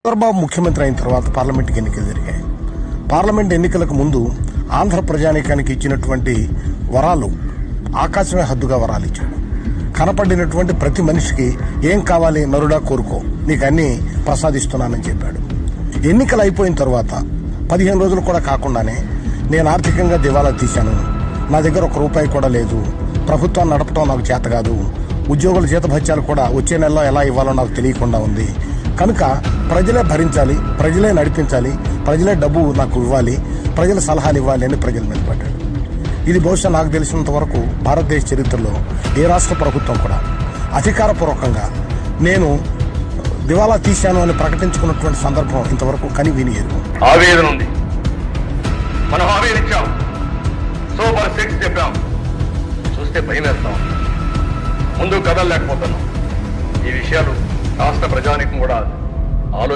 చంద్రబాబు ముఖ్యమంత్రి అయిన తర్వాత పార్లమెంట్కి ఎన్నికలు జరిగాయి. పార్లమెంట్ ఎన్నికలకు ముందు ఆంధ్ర ప్రజానీకానికి ఇచ్చినటువంటి వరాలు ఆకాశమే హద్దుగా వరాలు ఇచ్చాడు. కనపడినటువంటి ప్రతి మనిషికి ఏం కావాలి నరుడా కోరుకో, నీకు అన్ని ప్రసాదిస్తున్నానని చెప్పాడు. ఎన్నికలు అయిపోయిన తర్వాత 15 రోజులు కూడా కాకుండానే నేను ఆర్థికంగా దివాలా తీశాను, నా దగ్గర ₹1 కూడా లేదు, ప్రభుత్వాన్ని నడపడం నాకు చేత కాదు, ఉద్యోగుల జీతభత్యాలు కూడా వచ్చే నెలలో ఎలా ఇవ్వాలో నాకు తెలియకుండా ఉంది, కనుక ప్రజలే భరించాలి, ప్రజలే నడిపించాలి, ప్రజలే డబ్బు నాకు ఇవ్వాలి, ప్రజల సలహాలు ఇవ్వాలి అని ప్రజల మీద పడ్డాడు. ఇది బహుశా నాకు తెలిసినంత వరకు భారతదేశ చరిత్రలో ఏ రాష్ట్ర ప్రభుత్వం కూడా అధికారపూర్వకంగా నేను దివాలా తీశాను అని ప్రకటించుకున్నటువంటి సందర్భం ఇంతవరకు కని విని ఎరుగు. ఆవేదన ఉంది, మనం ఆవేదన ఇచ్చాం, సూపర్ 6 చెప్పాం, చూస్తే భయం వేస్తాం, ముందు కదలలేకపోతున్నాం. ఈ విషయాలు రాష్ట్ర ప్రజానికం కూడా ఆలోచించారు.